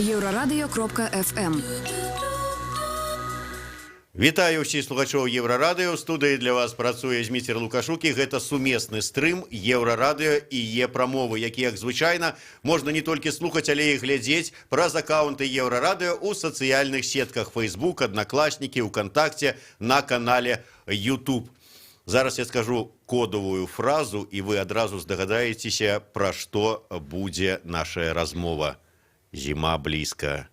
Еврорадио.FM. Вітаю ўсіх слухачоў Еўрарадыё. У студыі для вас працуе Зміцер Лукашук, і гэта сумесны стрым Еўрарадыё і Е-прамовы, які, як звычайна, можна не толькі слухаць, але і глядзець праз акаунты Еўрарадыё ў сацыяльных сетках Facebook, Аднакласнікі, УКонтакте, на канале YouTube. Зараз я скажу кодовую фразу, і вы адразу здагадаецеся, пра што будзе наша размова. Зіма блізка.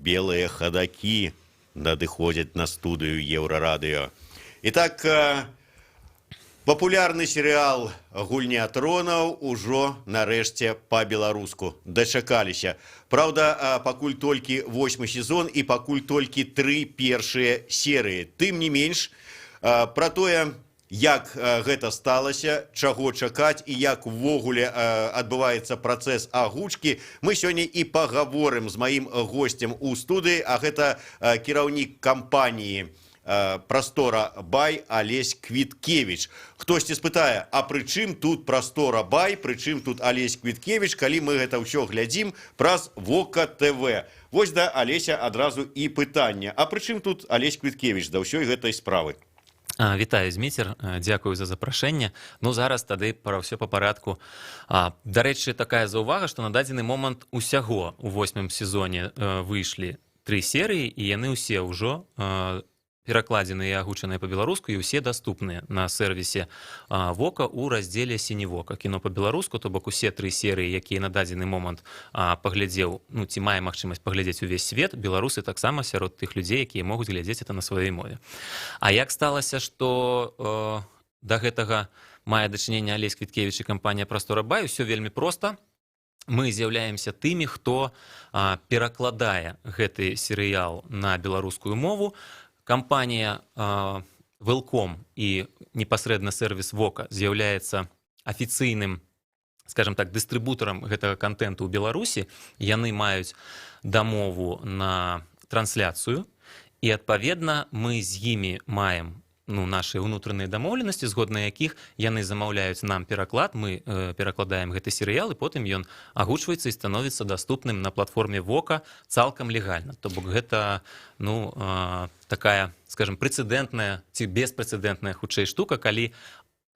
Белыя хадакі надыходзяць на студыю Еўрарадыё. Итак, папулярны серыял «Гульня тронаў» ужо нарэшце па-беларуску дачакаліся. Праўда, пакуль толькі 8 сезон і пакуль толькі 3 першыя серыі. Тым не менш, пра тое, як гэта сталася, чаго чакаць і як увогуле адбываецца працэс агучкі, мы сёння і пагаворым з маім госцем у студыі, а гэта кіраўнік кампаніі «Прастора Бай» Алесь Квіткевіч. Хтосьці спытае, а пры чым тут «Прастора Бай», пры чым тут Алесь Квіткевіч, калі мы гэта ўсё глядзім праз Вока ТВ. Вось да Алеся адразу і пытанне. А пры чым тут Алесь Квіткевіч да ўсёй гэтай справы? Вітаю, Зміцер, дзякую за запрашэнне. Ну, зараз тады пра ўсё па парадку. Дарэчы, такая заўвага, што на дадзены момант усяго ў 8 сезоне выйшлі 3 серыі, і яны ўсе ўжо перакладзеныя і агучаныя па-беларуску, і ўсе даступныя на сервісе Вока ў раздзеле «Сіневока». Кіно па-беларуску, то бок усе 3 серыі, якія на дадзены момант паглядзеў, ну, ці мае магчымасць паглядзець увесь свет, беларусы таксама сярод тых людзей, якія могуць глядзець это на сваёй мове. А як сталася, што да гэтага мае дачыненне Алесь Квіткевіч і кампанія «Прастора Бай», усё вельмі проста. Мы з'яўляемся тымі, хто перакладае гэты серыял на беларускую мову. Кампанія Велком і непасрэдна сервіс Вока з'яўляецца афіцыйным, скажем так, дыстрыбутарам гэтага контенту ў Беларусі. Яны маюць дамову на трансляцыю, і, адпаведна, мы з імі маем наши ўнутраныя дамоўленасці, згодна якіх яны замаўляюць нам пераклад, мы перакладаем гэты серыял, і потым ён агучваецца і становіцца даступным на платформе Вока цалкам легальна. То бок гэта, такая, скажем, прэцэдэнтная ці беспрэцэдэнтная хутчэй штука, калі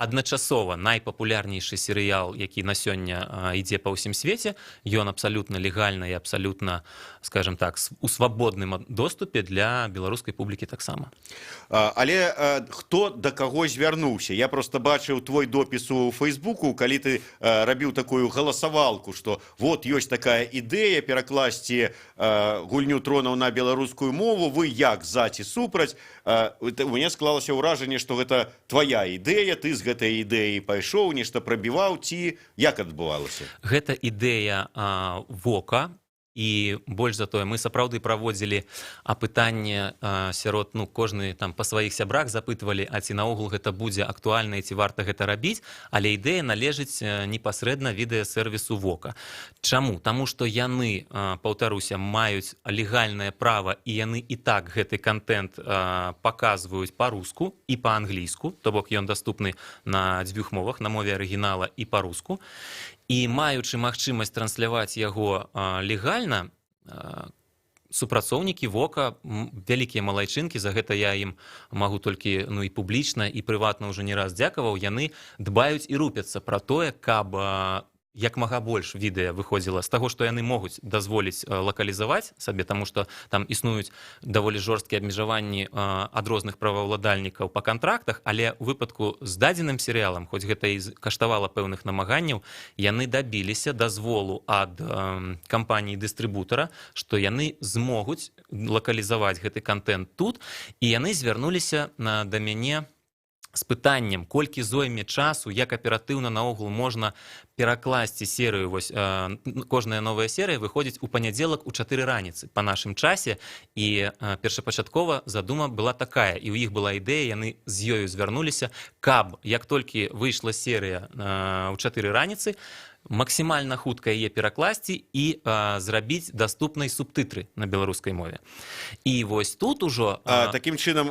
адначасова найпапулярнейшы серыял, які на сёння ідзе па ўсім свеце, ён абсалютна легальна і абсалютна, скажем так, у свабодным доступе для беларускай публікі таксама. Але хто да каго звярнуўся? Я просто бачыў твой допіс у Фейсбуку, калі ты рабіў такую галасавалку, што вот ёсць такая ідэя перакласці «Гульню тронаў» на беларускую мову, вы як, за ці супраць? У мяне склалася ўражанне, што гэта твая ідэя, ты з гэтай ідэяй пайшоў, нешта прабіваў, ці як адбывалася? Гэта ідэя Вока, і больш за тое, мы сапраўды праводзілі апытанне сярод, кожны там па сваіх сябрах запытвалі, а ці наогул гэта будзе актуальна і ці варта гэта рабіць, але ідэя належыць непасрэдна відэасервісу Вока. Чаму? Таму што яны, паўтаруся, маюць легальнае права, і яны і так гэты контент паказваюць па-руску і па-англійску, то бок ён даступны на дзвюх мовах, на мове арыгінала і па-руску. І маючы магчымасць трансляваць яго легальна, супрацоўнікі Вока, вялікія малайчынкі, за гэта я ім магу толькі і публічна, і прыватна ўжо не раз дзякаваў, яны дбаюць і рупяцца пра тое, каб як мага больш відэа выходзіла з таго, што яны могуць дазволіць лакалізаваць сабе, таму што там існуюць даволі жорсткія абмежаванні ад розных праваўладальнікаў па кантрактах, але ў выпадку з дадзеным серыялам, хоць гэта і каштавала пэўных намаганняў, яны дабіліся дазволу ад кампаніі-дыстрыбутара, што яны змогуць лакалізаваць гэты контент тут, і яны звярнуліся да мяне з пытаннем, колькі зойме часу, як аператыўна наогул можна перакласці серыю. Вось кожная новая серыя выходзіць у панядзелак у 4 раніцы па нашым часе, і першапачаткова задума была такая, і ў іх была ідэя, яны з ёю звярнуліся, каб як толькі выйшла серыя ў 4 раніцы, максімальна хутка яе перакласці і зрабіць даступнай субтытры на беларускай мове. І вось тут ужо... Такім чынам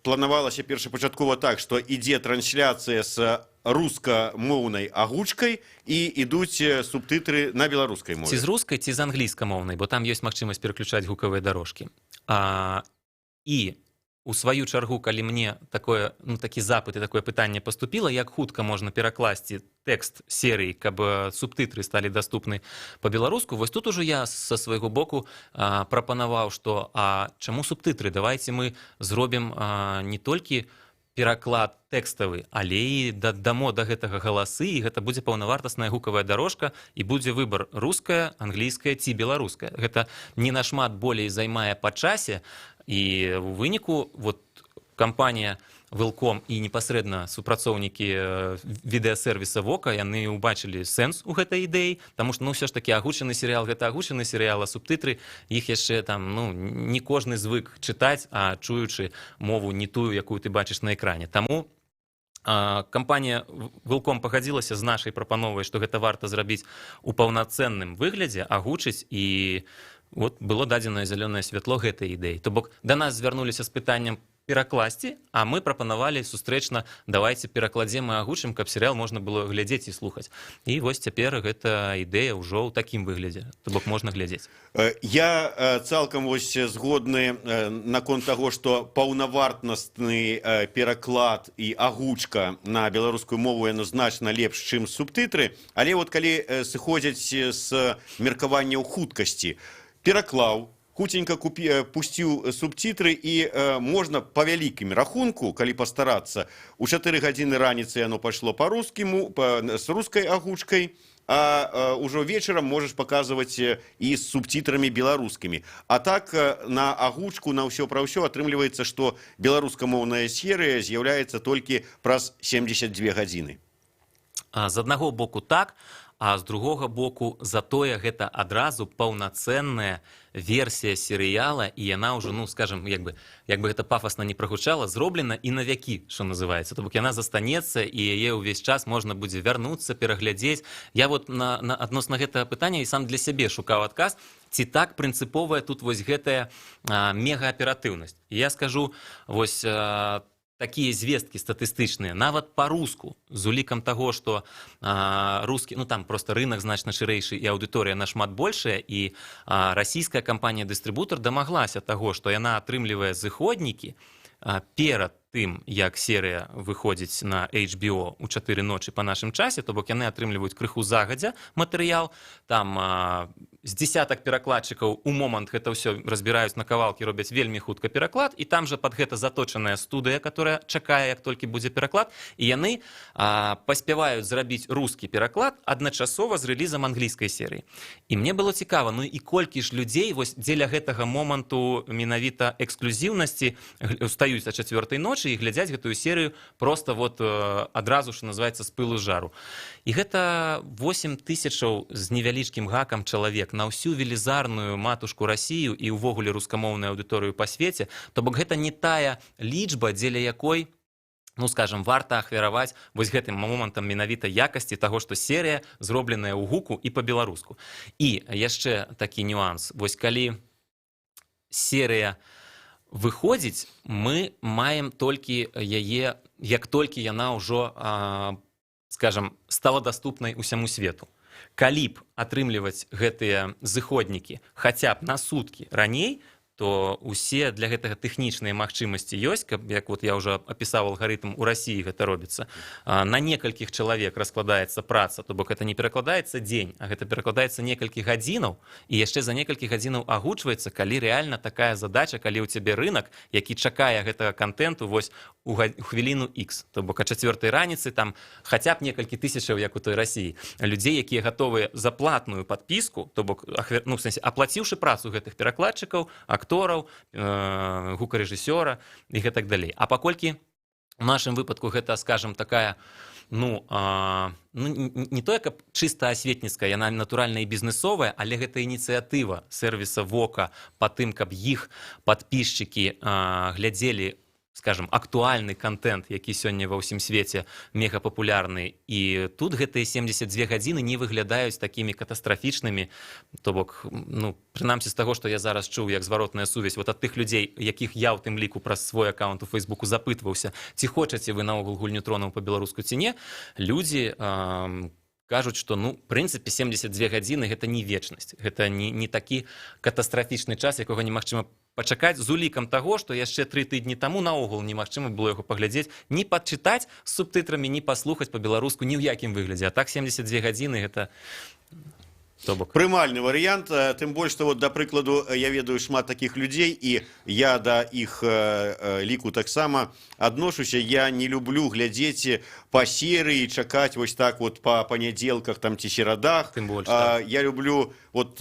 планавалася першапачаткова так, што ідзе трансляцыя з рускамоўнай агучкай і ідуць субтытры на беларускай мове. Ці з рускай, ці з англійскамоўнай, бо там ёсць магчымасць пераключаць гукавыя дарожкі. І у сваю чаргу, калі мне такі запыт і такое пытанне паступіла, як хутка можна перакласці тэкст серыі, каб субтытры сталі даступны па-беларуску, вось тут ужо я са свайго боку прапанаваў, што чаму субтытры? Давайце мы зробім не толькі пераклад тэкставы, але і дадамо да гэтага галасы, і гэта будзе паўнавартасная гукавая дарожка, і будзе выбар руская, англійская ці беларуская. Гэта не нашмат болей займае па часе, і ў выніку кампанія Велком і непасрэдна супрацоўнікі відэасервіса Вока, яны ўбачылі сэнс у гэтай ідэі, таму што ўсё ж такі агучаны серыял, гэта агучаны серыял, а субтытры іх яшчэ не кожны звык чытаць, а чуючы мову не тую, якую ты бачыш на экране. Таму кампанія Велком пагадзілася з нашай прапановай, што гэта варта зрабіць у паўнацэнным выглядзе, агучыць, і было дадзенае зялёнае святло гэтай ідэі. То бок да нас звярнуліся з пытаннем перакласці, а мы прапанавалі сустрэчна, давайце перакладзем і агучым, каб серыял можна было глядзець і слухаць. І вось цяпер гэта ідэя ўжо ў такім выглядзе, то бок можна глядзець. Я цалкам згодны наконт таго, што паўнавартасны пераклад і агучка на беларускую мову яно значна лепш, чым субтытры, але калі сыходзяць з меркаванняў хуткасці, пераклаў, хутенька пусціў субтитры, і можна па вялікім рахунку, калі пастарацца, у 4 гадзіны раніцы яно пайшло па-рускаму, з рускай агучкай, а ўжо вечарам можаш паказваць і з субтитрамі беларускімі. А так на агучку, на ўсё пра ўсё атрымліваецца, што беларускамоўная серыя з'яўляецца толькі праз 72 гадзіны. З аднаго боку так, а з другога боку затое гэта адразу паўнацэнная версія серыяла, і яна ўжо, скажем, як бы гэта пафасна не прагучала, зроблена і на вякі, што называецца. То бок яна застанецца, і яе ўвесь час можна будзе вярнуцца, пераглядзець. Я адносна гэтага пытання і сам для сябе шукаў адказ, ці так прынцыповая тут гэтая мегааператыўнасць. І я скажу, такія звесткі статыстычныя, нават па-руску, з улікам таго, што рускі, там проста рынак значна шырэйшы і аўдыторыя нашмат большая, і расійская кампанія-дыстрыбутар дамаглася таго, што яна атрымлівае зыходнікі перад тым, як серыя выходзіць на HBO у 4 ночы па нашым часе, то бок яны атрымліваюць крыху загадзя матэрыял, там з дзесятак перакладчыкаў у момант гэта ўсё разбіраюць на кавалкі, робяць вельмі хутка пераклад, і там жа пад гэта заточаная студыя, которая чакае, як толькі будзе пераклад, і яны паспяваюць зрабіць рускі пераклад адначасова з рэлізам англійскай серыі. І мне было цікава, і колькі ж людзей дзеля гэтага моманту менавіта эксклюзіўнасці устаюць о 4 ночы і глядзяць гэтую серыю проста адразу, што называецца, з пылу жару. І гэта 8 тысячаў з невялічкім гакам чалавек на ўсю велізарную матушку Расію і ўвогуле рускамоўную аўдыторыю па свеце. То бок гэта не тая лічба, дзеля якой, скажем, варта ахвяраваць гэтым момантам менавіта якасці таго, што серыя зробленая ў гуку і па-беларуску. І яшчэ такі нюанс. Калі серыя выходзіць, мы маем толькі яе, як толькі яна ўжо, скажем, стала даступнай усяму свету. Калі б атрымліваць гэтыя зыходнікі хаця б на суткі раней, то усе для гэтага тэхнічныя магчымасці ёсць, каб, як я ўжо апісаў алгарытм, у Расіі гэта робіцца. На некалькіх чалавек раскладаецца праца, то бок гэта не перакладаецца дзень, а гэта перакладаецца некалькі гадзінаў, і яшчэ за некалькі гадзінаў агучваецца, калі рэальна такая задача, калі ў цябе рынак, які чакае гэтага контенту у хвіліну X. То бок о 4 раніцы там хаця б некалькі тысячаў, як у той Расіі, людзей, якія гатовыя за платную падпіску, то бок, аплаціўшы працу гэтых перакладчыкаў, актораў, гукарэжысёра і гэтак далей. А паколькі у нашым выпадку гэта, скажем, такая, не тое, каб чыста асветніцкая, яна натуральна і бізнесовая, але гэта ініцыятыва сервіса Вока па тым, каб іх падпісчыкі глядзелі скажем, актуальны контент, які сёння ва ўсім свеце мегапапулярны. І тут гэтыя 72 гадзіны не выглядаюць такімі катастрафічнымі. То бок, ну, прынамсі з таго, што я зараз чуў, як зваротная сувязь вот ад тых людзей, якіх я ў тым ліку праз свой аккаунт у Фейсбуку запытваўся, ці хочаце вы наогул гульню тронаў па-беларуску ці не, людзі кажуць, што, ну, в прынцыпе, 72 гадзіны — гэта не вечнасць. Гэта не такі катастрафічны час, якога немагчыма пачакаць, з улікам таго, што яшчэ 3 тыдні таму наогул немагчыма было яго паглядзець, ні падчытаць з субтытрамі, ні паслухаць па-беларуску ні ў якім выглядзе. А так 72 гадзіны — гэта... Прымальны варыянт, тым больш, што, вот, да прыкладу, я ведаю шмат такіх людзей, і я да іх ліку таксама адношуся. Я не люблю глядзець па серыі, чакаць вось так вот па панядзелках там ці серадах. Тым больш, так. Я люблю вот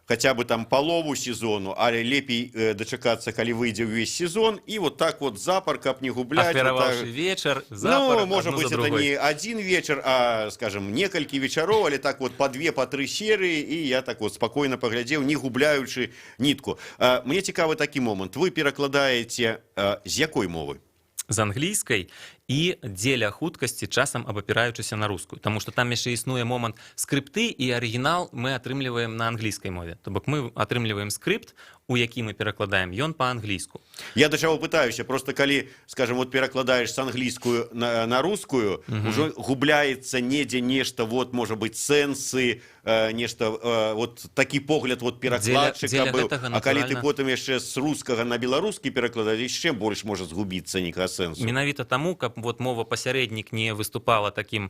хотя бы там полову сезону, але лепей дачакацца, калі выйдзе ўвесь сезон, і вот так вот запар, каб не губляць. Ахвяраваўшы вот вечар, запар, ну, может быть, это не один вечер, а, скажем, некалькі вечароў, але так вот по 2, по 3 серыі, і я так вот спокойно паглядзеў, не губляючы нітку. Мне цікавы такі момант. Вы перакладаеце з якой мовы? З англійскай і дзеля хуткасці часам абапіраючыся на рускую. Таму што там яшчэ існуе момант скрыпты, і арыгінал мы атрымліваем на англійскай мове. То бок мы атрымліваем скрыпт, у які мы перакладаем, ён па-англійску. Я да чаго пытаюся, просто калі, скажем, вот перакладаеш з англійскую на рускую, ужо губляецца недзе нешта, вот, можа быць, сэнсы, нешта, вот такі погляд вот перакладчыка быў. А калі ты потым яшчэ з рускага на беларускі перакладаеш, яшчэ больш можа згубіцца нейкага сэнсу. Менавіта таму, каб вот мова пасярэднік не выступала такім,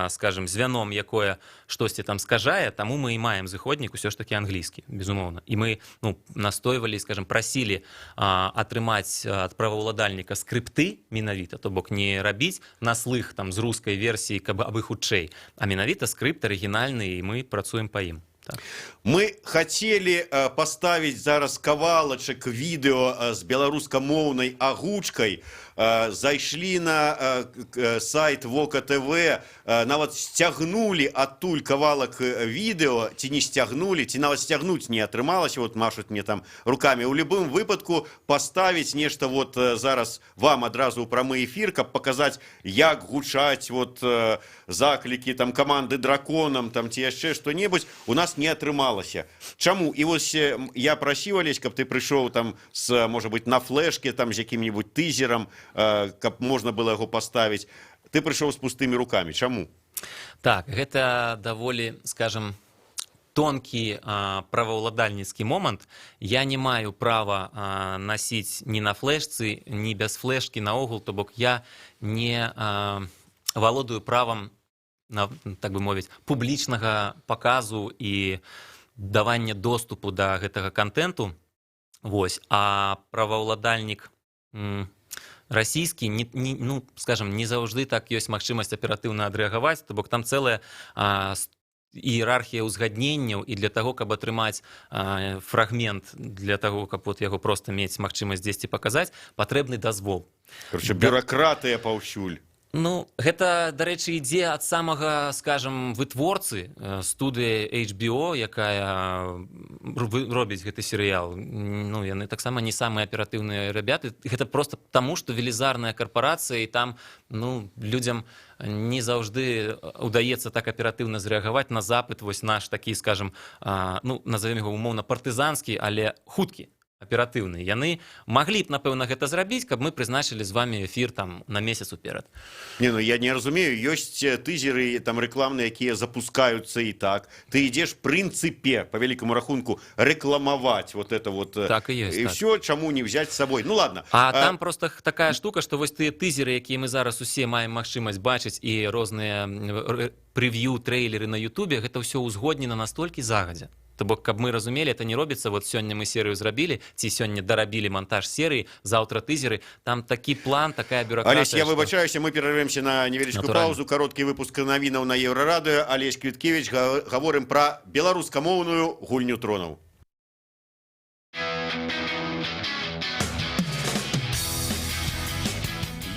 скажем, звяном, якое штосьці там скажае, таму мы і маем зыходнік усё ж такі англійскі, безумоўна. І мы, ну, настойвалі, скажем, прасілі атрымаць ад праваўладальніка скрыпты менавіта, то бок не рабіць на слых там з рускай версіі, каб абы хутчэй, а менавіта скрыпт арыгінальны, і мы працуем па ім. Так. Мы хотели поставить зараз кавалачак відэо з беларускамоўнай агучкай. Зайшлі на сайт Вока ТВ, нават сцягнулі адтуль кавалак відэо, ці не сцягнулі, ці нават сцягнуць не атрымалася, вот машуць мне там руками. У любым выпадку поставіць нешта вот зараз вам адразу ў прамы эфір, каб паказаць, як гучаць вот заклікі там каманды драконам там ці яшчэ што-небудзь, у нас не атрымалася. Чаму? І вось я прасіў, Алесь, каб ты прыйшоў там з, можа быть, на флешке там з якім-небудзь тызерам, каб можна было яго паставіць. Ты прыйшоў з пустымі рукамі. Чаму? Так, гэта даволі, скажем, тонкі праваўладальніцкі момант. Я не маю права насіць ні на флешцы, ні без флешкі наогул, то бок я не валодаю правам, так бы мовіць, публічнага паказу і давання доступу да гэтага контенту. Вось. А праваўладальнік расійскі, ну, скажем, не заўжды так ёсць магчымасць аператыўна адрэагаваць, то бок там цэлая іерархія ўзгадненняў, і для таго, каб атрымаць фрагмент, для таго, каб вот яго проста мець магчымасць дзесьці паказаць, патрэбны дазвол. Короче, бюракратыя паўсюль. Ну, гэта, дарэчы, ідзе ад самага, скажем, вытворцы, студыі HBO, якая робіць гэты серыял. Ну, яны таксама не самыя аператыўныя рабяты. Гэта просто таму, што велізарная карпорацыя, і там, ну, людзям не заўжды удаецца так аператыўна зрэагаваць на запыт вось наш такі, скажем, ну, назовем яго умоўна партызанскі, але хуткі, аператыўны. Яны маглі б, напэўна, гэта зрабіць, каб мы прызначылі з вами эфір там на месяц уперад. Не, ну я не разумею, ёсць тызеры там рэкламныя, якія запускаюцца і так. Ты ідзеш прынцыпе, по великому рахунку, рэкламаваць вот это вот. Так і ёсць. І так. все, чаму не взять з сабой. Ну ладно. А там просто такая штука, што вось тыя тызеры, якія мы зараз усе маем магчымасць бачыць, і розныя прэв'ю, трэйлеры на Ютубе, гэта ўсё ўзгоднена настолькі загадзя. То бок, каб мы разумелі, это не робіцца, вот сёння мы серыю зрабілі, ці сёння дарабілі монтаж серыі, заўтра тызеры, там такі план, такая бюрократія. Алесь, я выбачаюся, мы перервемся на невелічкую паузу, кароткі выпуск навінаў на Еўрарадыё. Алесь Квіткевіч, гаворым пра беларускамоўную гульню тронаў.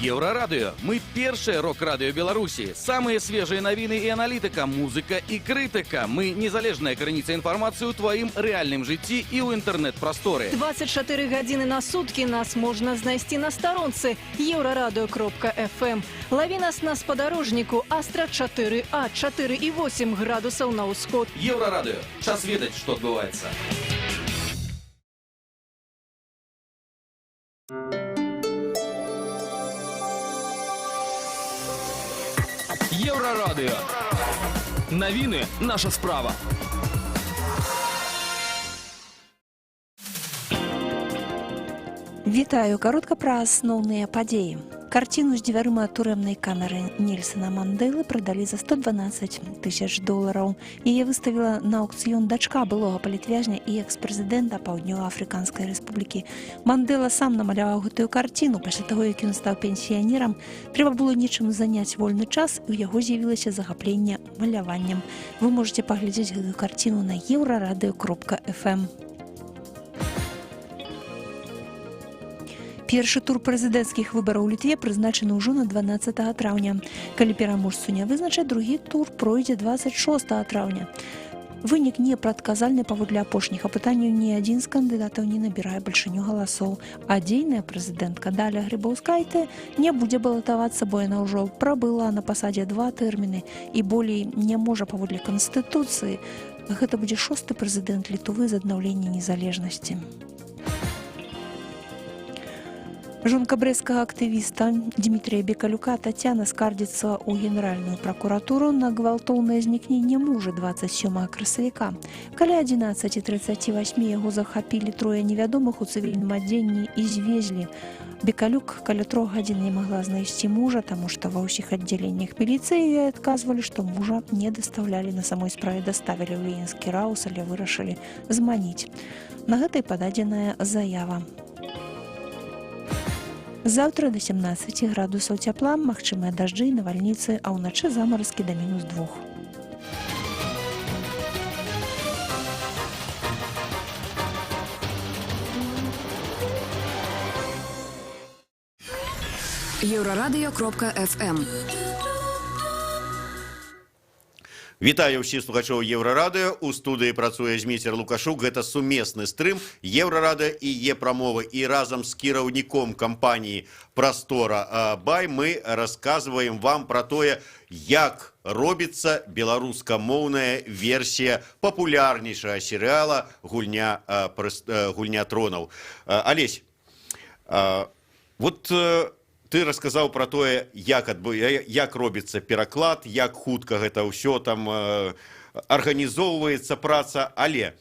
Еўрарадыё. Мы першае рок-радыё Беларусі. Самыя свежыя навіны і аналітыка, музыка і крытыка. Мы незалежная крыніца інфармацыі ў тваім рэальным жыцці і ў інтэрнэт-прасторы. 24 гадзіны на суткі нас можна знайсці на старонцы euradio.fm. Лаві нас на спадарожніку Астра 4А, 4,8 градусаў на ўсход. Еўрарадыё. Час ведаць, што адбываецца. Еўрарадыё. Навіны – наша справа. Вітаю, каротка пра асноўныя падзеі. Карціну з дзвярыма турэмнай камеры Нельсона Мандэлы прадалі за $112 000. Яе выставіла на аўкцыён дачка былога палітвязня і экс-прэзідэнта Паўднёва-Афрыканскай рэспублікі. Мандэла сам намаляваў гэтую карціну. Пасля таго, як ён стаў пенсіянерам, трэба было нечым заняць вольны час, і ў яго з'явілася захапленне маляваннем. Вы можете паглядзець гэтую карціну на euradio.fm. Першы тур прэзідэнцкіх выбараў у Літве прызначаны ўжо на 12 траўня. Калі пераможцу не вызначаць, другі тур пройдзе 26 траўня. Вынік не прадказальны паводле апошніх апытанняў, ні адзін з кандыдатаў не набірае бальшыню галасоў. А дзейная прэзідэнтка Даля Грыбаўскайте не будзе балатавацца, бо яна ўжо прабыла на пасадзе 2 тэрміны і болей не можа паводле Канстытуцыі. Гэта будзе 6-ы прэзідэнт Літвы з аднаўлення незалежнасці. Жонка брэсцкага актывіста Дмітрія Бекалюка Тацяна скардзіцца ў Генеральную пракуратуру на гвалтоўнае знікненне мужа 27 красавіка. Каля 11:38 яго захапілі 3 невядомых у цывільным адзенні і звезлі. Бекалюк каля 3 гадзін не магла знайсці мужа, таму што ва ўсіх аддзяленнях міліцыі ёй адказвалі, што мужа не дастаўлялі. На самой справе даставілі ў Ленінскі раус, але вырашылі зманіць. На гэта і пададзеная заява. Заўтра да 17 градусаў цяпла, магчымыя дажджы і навальніцы, а ўначы замаразкі да -2. Euraradыё.fm. Вітаю ўсіх слухачоў Еўрарадыё. У студыі працуе Зміцер Лукашук. Гэта сумесны стрым Еўрарадыё і Е-прамовы. І разам з кіраўніком кампаніі «Прастора Бай» мы расказваем вам пра тое, як робіцца беларускамоўная версія папулярнейшага серыяла «Гульня тронаў». Алесь, вот ты расказаў пра тое, як робіцца пераклад, як хутка гэта ўсё там арганізоўваецца праца, але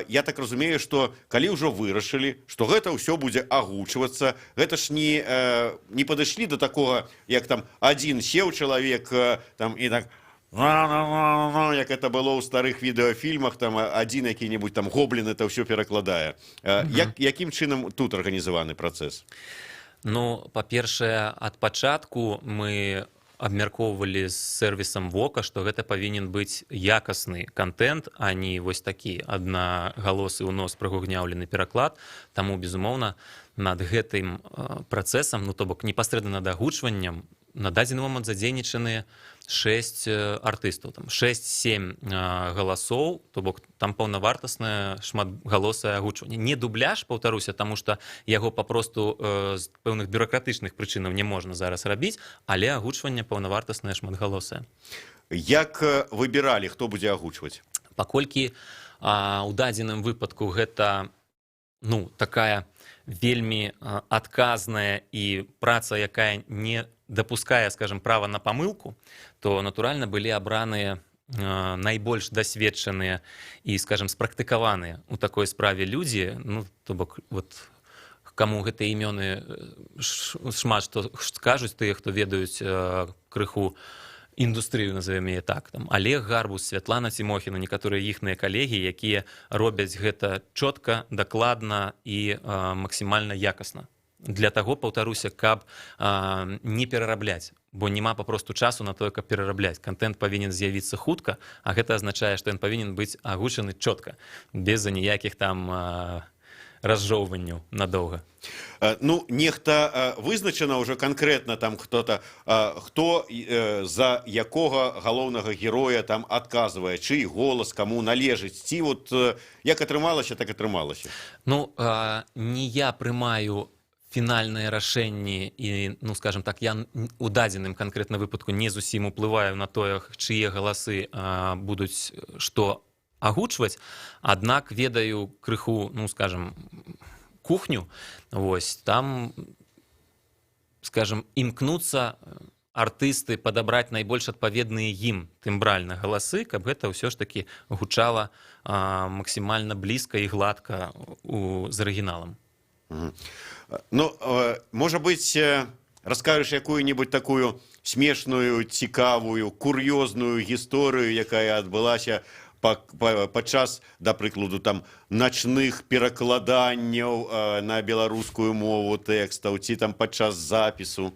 я так разумею, што калі ўжо вырашылі, што гэта ўсё будзе агучвацца, гэта ж не падышлі да такога, як там адзін сеў чалавек там і так, як это было ў старых відэафільмах, там адзін які-небудзь там гоблін это ўсё перакладае. Якім чынам тут арганізаваны працэс? Ну, па-першае, ад пачатку мы абмяркоўвалі з сервісам Вока, што гэта павінен быць якасны контент, а не вось такі аднагалосы ў нос прагугняўлены пераклад. Таму, безумоўна, над гэтым працэсам, ну, то бок непасрэдна над агучваннем, на дадзены момант задзейнічаны 6 артыстаў, 6-7 галасоў, то бок там паўнавартаснае шматгалосае агучванне. Не дубляж, паўтаруся, таму што яго папросту з пэўных бюракратычных прычынаў не можна зараз рабіць, але агучванне паўнавартаснае шматгалосае. Як выбіралі, хто будзе агучваць? Паколькі ў дадзеным выпадку гэта, ну, такая вельмі адказная і праца, якая не дапускае, скажем, права на памылку, то, натуральна, былі абраныя найбольш дасведчаныя і, скажем, спрактыкаваныя у такой справе людзі, ну, то бок, вот, каму гэтыя імёны шмат што скажуць, тыя, хто ведаюць крыху індустрыю, назовем яе так, там, Олег Гарбус, Святлана Тимохіна, некаторыя іхныя калегі, якія робяць гэта чётка, дакладна і максімальна якасна. Для таго, паўтаруся, каб не перарабляць, бо няма папросту часу на тое, каб перарабляць. Контент павінен з'явіцца хутка, а гэта азначае, што ён павінен быць агучаны чётка, без ніякіх там разжоўванняў надоўга. Ну, нехта вызначана уже конкретно там кто-то, хто за якога галоўнага героя там адказвае, чый голас каму належыць, ці вот як атрымалася, так атрымалася. Ну, не я прымаю фінальныя рашэнні і, ну, скажем так, я у дадзеным канкрэтна выпадку не зусім уплываю на тое, чые галасы будуць што агучваць, аднак ведаю крыху, ну, скажем, кухню, вось, там, скажем, імкнуцца артысты падабраць найбольш адпаведныя ім тымбральна галасы, каб гэта ўсё ж такі гучала максімальна блізка і гладка з арыгіналам. Ну, может быть, расскажешь какую-нибудь такую смешную, цікавую, кур'ёзную гісторыю, якая адбылася падчас, да прыкладу, там начных перакладанняў на беларускую мову тэкстаў, ці там падчас запісу,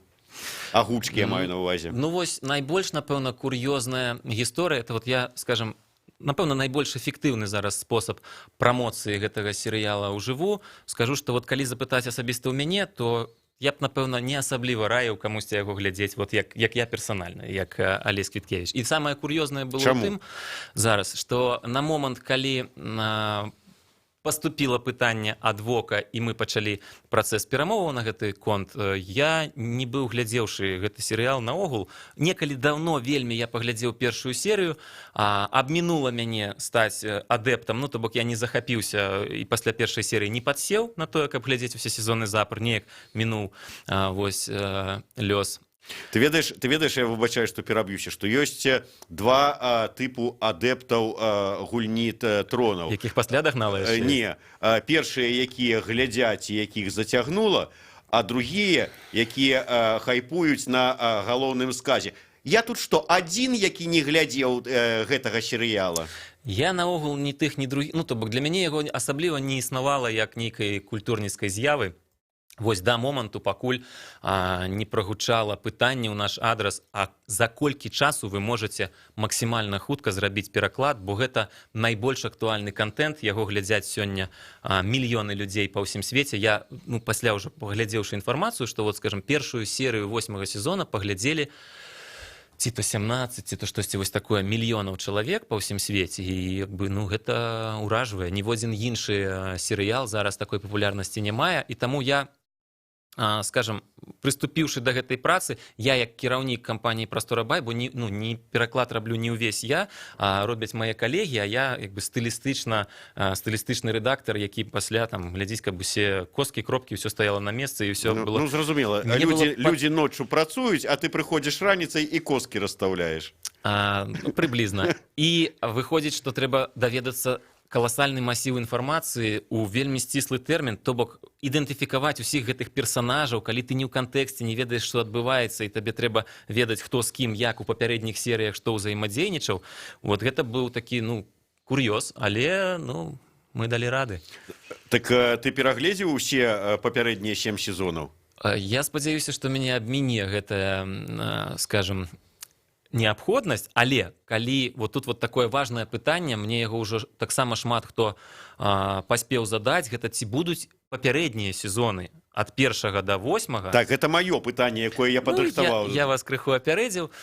агучкі я маю на ўвазе. Ну вось найбольш, напэўна, кур'ёзная гісторыя, это вот я, скажем, напэўна, найбольш эфектыўны зараз спосаб прамоцыі гэтага серыяла ўжыву. Скажу, што вот калі запытаць асабіста ў мяне, то я б, напэўна, не асабліва раіў камусьці яго глядзець, вот як я персанальна, як Алесь Квіткевіч. І самае кур'ёзнае было ў тым зараз, што на момант, калі паступіла пытанне ад ВОКа, і мы пачалі працэс перамоваў на гэты конт, я не быў глядзеўшы гэты серыял наогул. Некалі даўно вельмі я паглядзеў першую серыю, абмінула мяне стаць адэптам, ну, то бок я не захапіўся і пасля першай серыі не падсеў на тое, каб глядзець усе сезоны запар, неяк мінуў вось лёс. Ты ведаеш, я выбачаю, што пераб'юся, што ёсць два тыпу адэптаў гульні тронаў. Якіх пасля дагнала яшчэ? Не, першыя, якія глядзяць і якіх зацягнула, а другія, якія хайпуюць на галоўным сказе. Я тут што, адзін, які не глядзеў гэтага серыяла? Я наогул ні тых, ні другіх, ну, то бок для мяне яго асабліва не існавала як нейкай культурніцкай з'явы. Вось да моманту, пакуль не прагучала пытанне ў наш адрас, а за колькі часу вы можаце максімальна хутка зрабіць пераклад, бо гэта найбольш актуальны контент, яго глядзяць сёння мільёны людзей па ўсім свеце. Я, ну, пасля ўжо паглядзеўшы інфармацыю, што вот, скажем, першую серыю 8-го сезона паглядзелі ці то 17, ці то штосьці вось такое мільёнаў чалавек па ўсім свеце, і як бы, ну, гэта ўражвае. Ніводзін іншы серыял зараз такой папулярнасці не мае, і таму я, скажем, прыступіўшы да гэтай працы, я як кіраўнік кампаніі «Прастора Бай», бо не пераклад раблю не ўвесь я, а робяць мае калегі, а я як бы стылістычны рэдактар, які пасля там глядзіць, каб усе косткі, кропкі, ўсё стаяла на месцы і ўсё было. Ну, зразумела, людзі ноччу працуюць, а ты прыходзіш раніцай і косткі расстаўляеш. Прыблізна. І выходзіць, што трэба даведацца каласальны масіў інфармацыі ў вельмі сціслы тэрмін, то бок ідэнтыфікаваць усіх гэтых персанажаў, калі ты не ў кантэксце, не ведаеш, што адбываецца, і табе трэба ведаць, хто з кім, як у папярэдніх серыях, што ўзаемадзейнічаў. Вот гэта быў такі, ну, кур'ёз, але, ну, мы далі рады. Так ты перагледзеў усе папярэднія 7 сезонаў? Я спадзяюся, што мяне абміне гэтая, скажем, неабходнасць, але калі вот тут вот такое важнае пытанне, мне яго ўжо таксама шмат хто паспеў задаць, гэта ці будуць папярэднія сезоны ад 1 до 8. Так, гэта маё пытанне, якое я падрыхтаваў. Ну, я вас крыху апярэдзіў,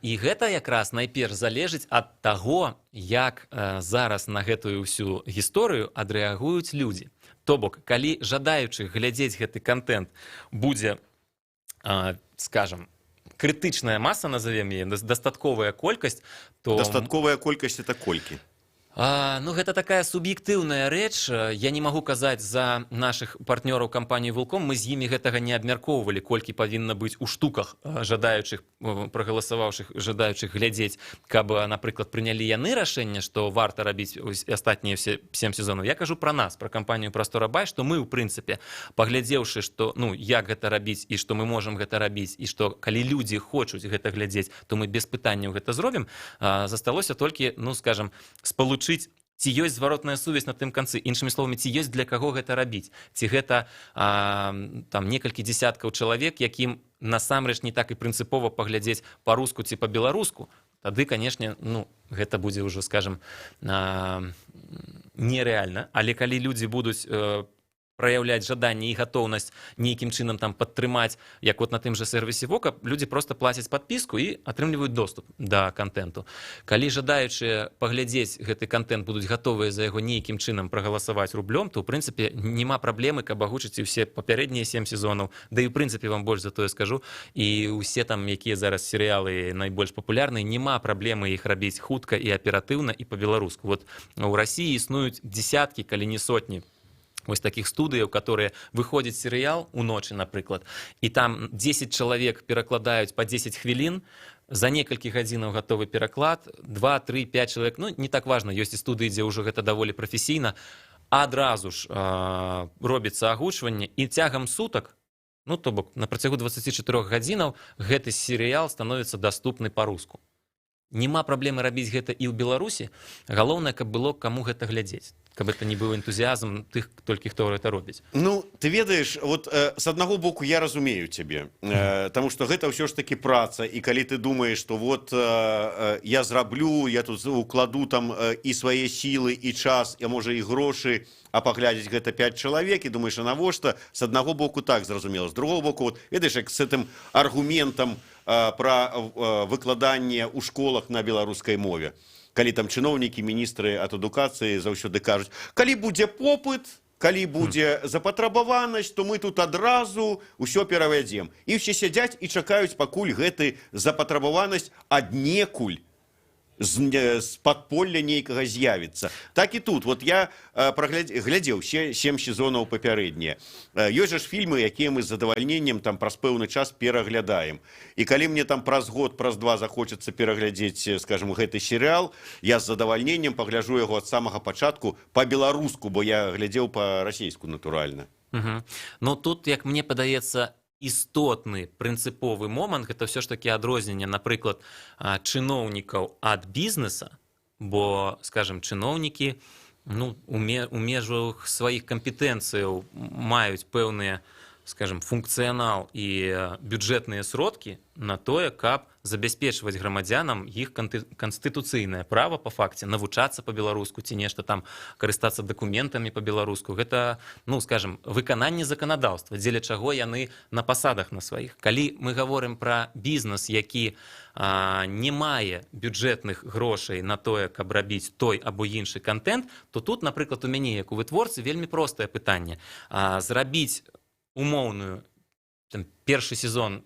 і гэта якраз найперш залежыць ад таго, як зараз на гэтую ўсю гісторыю адрэагуюць людзі. То бок, калі жадаючых глядзець гэты контент будзе, скажем, крытычная маса, назовем яе, дастатковая колькасць, то... Дастатковая колькасць — это колькі? Ну, гэта такая суб'ектыўная рэч. Я не магу казаць за нашых партнёраў кампаніі «Вулком». Мы з імі гэтага не абмяркоўвалі, колькі павінна быць у штуках жадаючых, прагаласаваўшых, жадаючых глядзець, каб, напрыклад, прынялі яны рашэнне, што варта рабіць астатнія все 7 сезонаў. Я кажу пра нас, пра кампанію «Прастора Бай», што мы, ў прынцыпе, паглядзеўшы, што, ну, як гэта рабіць і што мы можам гэта рабіць, і што калі людзі хочуць гэта глядзець, то мы без пытанняў гэта зробім. Засталося толькі, ну, скажем, ці ёсць зваротная сувязь на тым канцы. Іншымі словамі, ці ёсць для каго гэта рабіць. Ці гэта там некалькі дзесяткаў чалавек, якім насамрэч не так і прынцыпова паглядзець па-руску ці па-беларуску. Тады, канешне, ну, гэта будзе ўжо, скажем, нерэальна. Але калі людзі будуць праяўляць жаданне і гатоўнасць нейкім чынам там падтрымаць, як вот на тым же сервісе Вока, людзі просто плацяць падпіску і атрымліваюць доступ да контенту. Калі жадаючыя паглядзець гэты контент будуць гатовыя за яго нейкім чынам прагаласаваць рублём, то ў прынцыпе няма праблемы, каб агучыць і ўсе папярэднія 7 сезонаў, да і ў прынцыпе вам больш за тое скажу, і ўсе там, якія зараз серыялы найбольш папулярныя, няма праблемы іх рабіць хутка і аператыўна і па-беларуску. Вот у России існуюць десяткі, калі не сотні вось таких студыяў, которые выходзіць серыял уночы, напрыклад, і там 10 чалавек перакладаюць по 10 хвілін, за некалькі гадзінаў гатовы пераклад, 2, 3, 5 чалавек, ну не так важна, ёсць і студыі, дзе ўжо гэта даволі прафесійна, адразу ж робіцца агучванне, і цягам сутак, ну то бок на працягу 24 гадзінаў гэты серыял становіцца даступны па-руску. Нема праблемы рабіць гэта і ў Беларусі, галоўнае, каб было каму гэта глядзець, каб это не быў энтузіазм тых толькі, хто гэта робіць. Ну, ты ведаеш, вот с аднаго боку я разумею цябе, таму што гэта ўсё ж такі праца, і калі ты думаеш, што вот я зраблю, я тут укладу там і свае сілы, і час, а можа і грошы, а паглядзець гэта 5 чалавек, і думаеш, а навошта? С аднаго боку так, зразумела. З другого боку, вот, ведаеш, як з гэтым аргументам пра выкладанне ў школах на беларускай мове. Калі там чыноўнікі, міністры ад адукацыі заўсёды кажуць, калі будзе попыт, калі будзе запатрабаванасць, то мы тут адразу ўсё перавядзем. І ўсе сядзяць і чакаюць, пакуль гэты запатрабаванасць аднекуль з падполля нейкага з'явіцца. Так і тут. Вот я глядзеў 7 сезонаў папярэднія. Ёсць жа ж фільмы, якія мы з задавальненнем там праз пэўны час пераглядаем. І калі мне там праз год, праз 2 захочацца пераглядзець, скажем, гэты серыял, я з задавальненнем пагляджу яго ад самага пачатку па-беларуску, бо я глядзеў па-расейску, натуральна. Ну тут, як мне падаецца, істотны прынцыповы момант, гэта ўсё ж такі адрозненне, напрыклад, чыноўнікаў ад бізнеса, бо, скажем, чыноўнікі ну, у межах сваіх кампетэнцыяў маюць пэўныя, скажем, функцыянал і бюджэтныя сродкі на тое, каб забяспечваць грамадзянам іх канстытуцыйнае права па факце навучацца па-беларуску ці нешта там карыстацца дакументамі па-беларуску. Гэта, ну, скажем, выкананне заканадаўства, дзеля чаго яны на пасадах на сваіх. Калі мы гаворым пра бізнес, які не мае бюджэтных грошай на тое, каб рабіць той або іншы контент, то тут, напрыклад, у мяне, як у вытворцы, вельмі простае пытанне. Зрабіць умоўную, там, першы сезон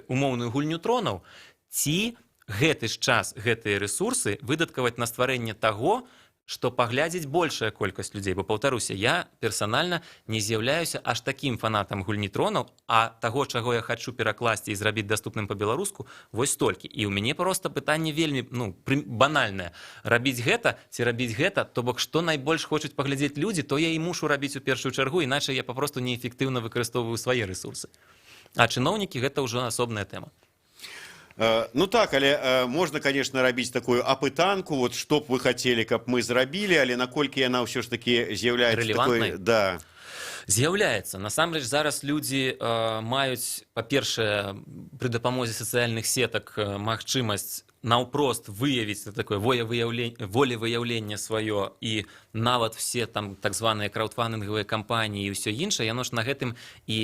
умоўную гульню тронаў, ці гэты ж час, гэтыя рэсурсы выдаткаваць на стварэнне таго, што паглядзець большая колькасць людзей. Бо, паўтаруся, я персанальна не з'яўляюся аж такім фанатам гульні тронаў, а таго, чаго я хачу перакласці і зрабіць даступным па-беларуску, вось столькі. І ў мяне проста пытанне вельмі банальнае. Рабіць гэта ці рабіць гэта, то бок, што найбольш хочуць паглядзець людзі, то я і мушу рабіць у першую чаргу, іначай я папросту неэфектыўна выкарыстоўваю свае рэсурсы. А чыноўнікі гэта ўжо асобная тэма. Ну так, але можна, конечно, рабіць такую апытанку, вот што б вы хацелі, каб мы зрабілі, але наколькі яна ўсё ж такі з'яўляецца такой... Да. З'яўляецца. Насамрэч, зараз людзі маюць, па-першае, пры дапамозе сацыяльных сетак магчымасць наўпрост выявіць такое волевыяўленне сваё, і нават все там так званыя краўдфандынгавыя кампаніі і ўсё іншае, яно ж на гэтым і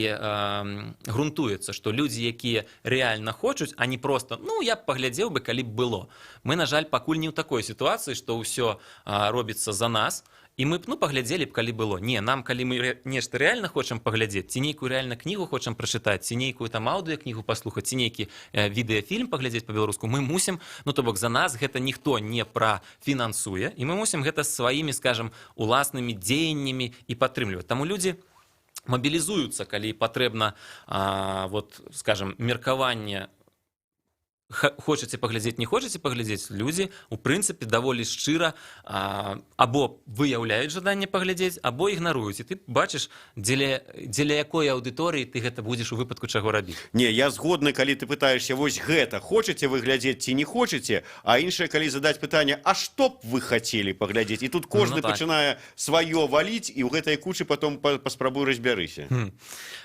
грунтуецца, што людзі, якія рэальна хочуць, а не проста, ну, я б паглядзеў бы, калі б было. Мы, на жаль, пакуль не ў такой сітуацыі, што ўсё робіцца за нас, і мы б, ну, паглядзелі б, калі было. Не, нам, калі мы нешта рэальна хочам паглядзець, ці нейкую рэальна кнігу хочам прачытаць, ці нейкую там аўдыёкнігу паслухаць, ці нейкі відэафільм паглядзець па-беларуску, мы мусім, ну, то бок, за нас гэта ніхто не прафінансуе, і мы мусім гэта сваімі, скажам, уласнымі дзеяннямі і падтрымліваць. Таму людзі мабілізуюцца, калі патрэбна, вот, скажам, меркаванне, хочаце паглядзець, не хочаце паглядзець, людзі, у прынцыпе, даволі шчыра або выяўляюць жаданне паглядзець, або ігнаруюць. І ты бачыш, дзеля якой аўдыторыі ты гэта будзеш у выпадку чаго рабіць. Не, я згодны, калі ты пытаешься, вось гэта, хочаце вы глядзець ці не хочаце, а іншае, калі задаць пытанне, а што б вы хацелі паглядзець? І тут кожны пачынае сваё валіць, і ў гэтай кучы потом паспрабуй разбярыся.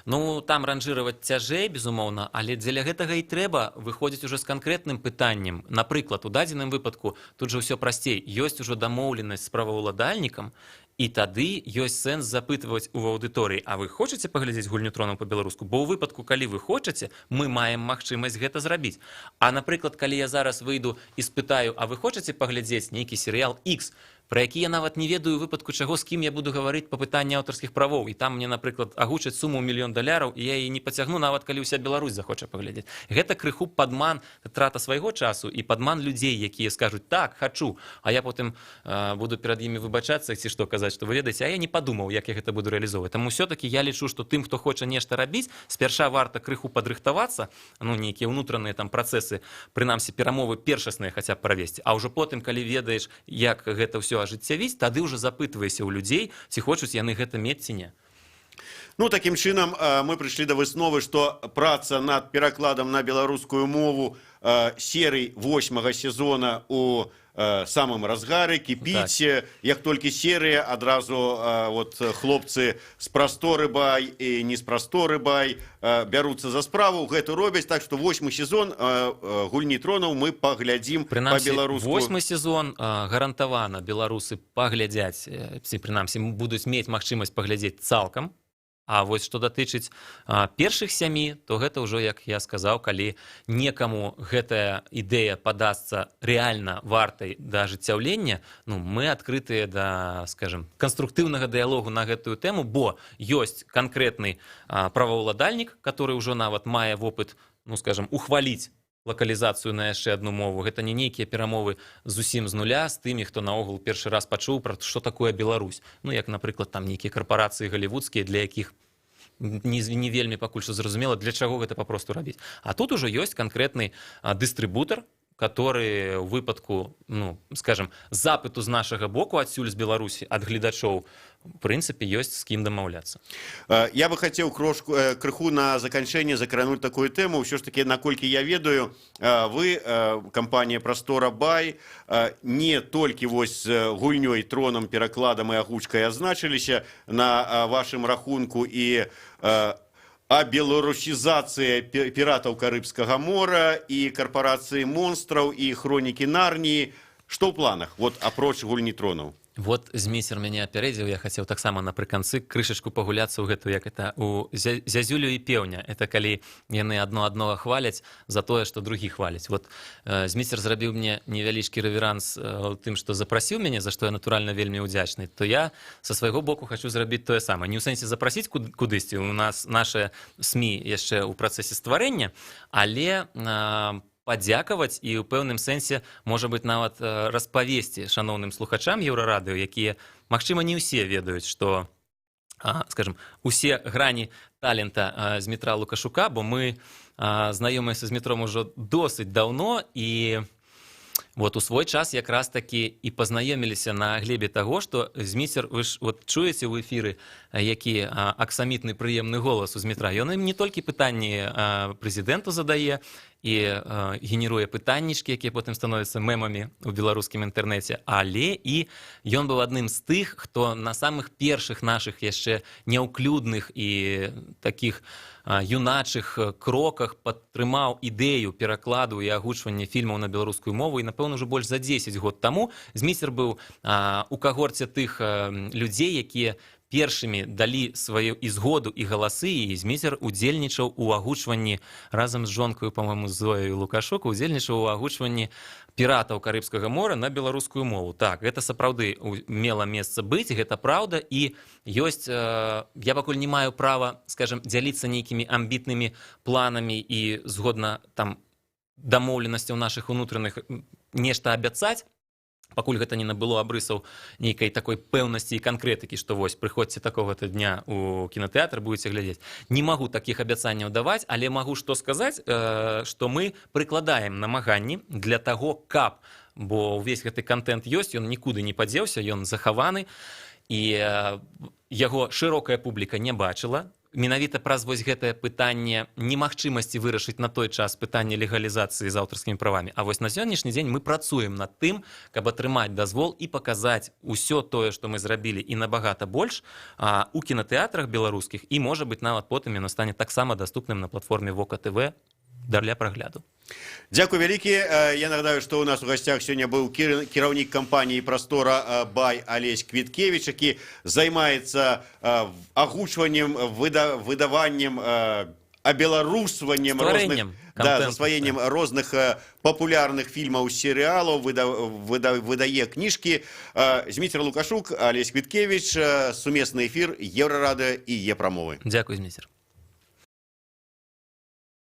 Ну, там ранжыраваць цяжэй, безумоўна, але дзеля гэтага і трэба выходзіць ужо з канкрэтным пытаннем. Напрыклад, у дадзеным выпадку тут жа ўсё прасцей. Ёсць ужо дамоўленасць з праваўладальнікам, І тады ёсць сэнс запытваць у аўдыторыі, а вы хочаце паглядзець гульню тронаў па-беларуску? Бо ў выпадку, калі вы хочаце, мы маем магчымасць гэта зрабіць. А, напрыклад, калі я зараз выйду і спытаю, а вы хочаце паглядзець нейкі серыял X, про які я нават не ведаю у выпадку чаго, з кім я буду гаварыць па пытанні аўтарскіх правоў, і там мне, напрыклад, агучаць суму $1 мільён, і я яе не пацягну, нават калі ўся Беларусь захоча паглядзець. Гэта крыху падман, трата свайго часу і падман людзей, якія скажуць так, хачу, а я потым буду перад імі выбачацца ці што казаць, што вы ведаеце, а я не падумаў, як я гэта буду рэалізоўваць. Таму ўсё-такі я лічу, што тым, хто хоча нешта рабіць, спярша варта крыху падрыхтавацца, ну нейкія ўнутраныя там працэсы, прынамсі перамовы першасныя хаця б правесці, а ўжо потым, калі ведаеш, як гэта ўсё ажыццявіць, тады ўжо запытвайся ў людзей, ці хочуць яны гэта мець ці не. Ну, такім чынам, мы прыйшлі да высновы, што праца над перакладам на беларускую мову серый 8-го сезона у самым разгары, кіпіць. Так. Як толькі серыя, адразу хлопцы з прасторы бай і не з прасторы бай бяруцца за справу, гэту робяць. Так што 8-й сезон гульні тронаў мы паглядзім па-беларуску. 8-й сезон гарантавана беларусы паглядзяць, ці прынамсі будуць мець магчымасць паглядзець цалкам. А вось што датычыць першых 7, то гэта ўжо, як я сказаў, калі некаму гэтая ідэя падасца рэальна вартай да ажыццяўлення, ну, мы адкрытыя да, скажем, канструктыўнага дыялогу на гэтую тэму, бо ёсць канкрэтны праваўладальнік, который ўжо нават мае вопыт, ну, скажем, ухваліць лакалізацыю на яшчэ адну мову. Гэта не нейкія перамовы зусім з нуля з тымі, хто наогул першы раз пачуў пра што такое Беларусь. Ну, як, напрыклад, там нейкія карпорацыі галівудскія, для якіх не вельмі пакуль што зразумела, для чаго гэта папросту рабіць. А тут ужо ёсць канкрэтны дыстрыбутар, который в выпадку, ну, скажем, запыту з нашага боку адсюль з Беларусі, ад гледачоў, в прынцыпе, ёсць з кім дамаўляцца. Я бы хацеў крыху на заканчэнне закрануць такую тэму. Ўсё ж такі, наколькі я ведаю, вы, кампанія «Прастора Бай», не толькі вось гульнёй, тронам, перакладам і агучкай азначыліся на вашым рахунку і беларусізацыя піратаў Карыбскага мора і карпорацыі монстраў і хронікі Нарніі. Што ў планах, вот апроч гульні тронаў? Вот змейсер мяне апярэдзіў, я хацеў таксама напрыканцы крышачку пагуляцца ў гэту, як это, у зязюлю і пеўня. Это калі яны адно хваляць за тое, што другі хваляць. Вот змейсер зрабіў мне невялічкі рэверанс тым, што запрасіў мяне, за што я натуральна вельмі ўдзячны, то я са свайго боку хачу зрабіць тое самае. Не ў сэнсе запрасіць кудысьці, у нас нашы СМІ яшчэ ў працэсе стварэння, але падзякаваць і ў пэўным сэнсе, можа быць, нават распавесці шаноўным слухачам Еўрарадыё, якія, магчыма, не ўсе ведаюць, што, скажем, усе грані талента Змітра Лукашука, бо мы знаёмыя са Змітром ужо досыць даўно, і вот у свой час якраз такі і пазнаёміліся на глебе таго, што Зміцер, вы ж вот чуеце ў эфіры, які аксамітны прыемны голас у Змітра. Ён ім не толькі пытанні прэзідэнту задае і генеруе пытаннічкі, якія потым становяцца мемамі ў беларускім інтэрнэце, але і ён быў адным з тых, хто на самых першых нашых яшчэ няўклюдных і такіх юначых кроках падтрымаў ідэю перакладу і агучвання фільмаў на беларускую мову, і, напэўна, ўжо больш за 10 год таму Зміцер быў у кагорце тых людзей, якія першымі далі сваю і згоду, і галасы, і Зміцер удзельнічаў у агучванні разам з жонкаю, па-мойму, Зояю Лукашук, удзельнічаў у агучванні піратаў Карыбскага мора на беларускую мову. Так, гэта сапраўды мела месца быць, гэта праўда, і ёсць, я пакуль не маю права, скажем, дзяліцца нейкімі амбітнымі планамі і згодна там дамоўленасцяў нашых унутраных нешта абяцаць, пакуль гэта не набыло абрысаў нейкай такой пэўнасці і канкрэтыкі, што вось прыходзьце такога-то дня у кінатэатр, будзеце глядзець. Не магу такіх абяцанняў даваць, але магу што сказаць, што мы прыкладаем намаганні для таго, каб, бо ўвесь гэты контент ёсць, ён нікуды не падзеўся, ён захаваны, і яго шырокая публіка не бачыла. Менавіта праз вось гэтае пытанне немагчымасці вырашыць на той час пытанне легалізацыі з аўтарскімі правамі. А вось на сённяшні дзень мы працуем над тым, каб атрымаць дазвол і паказаць усё тое, што мы зрабілі, і набагата больш у кінатэатрах беларускіх, і, можа быць, нават потым яно стане таксама даступным на платформе Вока ТВ. для прагляду. Дзякуй вялікі. Я нагадаю, што ў нас у гасцях сёння быў кіраўнік кампаніі «Прастора» Бай Алесь Квіткевіч, які займаецца агучваннем, выдаваннем, абеларусваннем розных, засваеннем розных папулярных фільмаў, серыялаў, выдае кніжкі. Зміцер Лукашук, Алесь Квіткевіч, сумесны эфір Еўрарадыё і Е-прамовы. Дзякуй, Зміцер.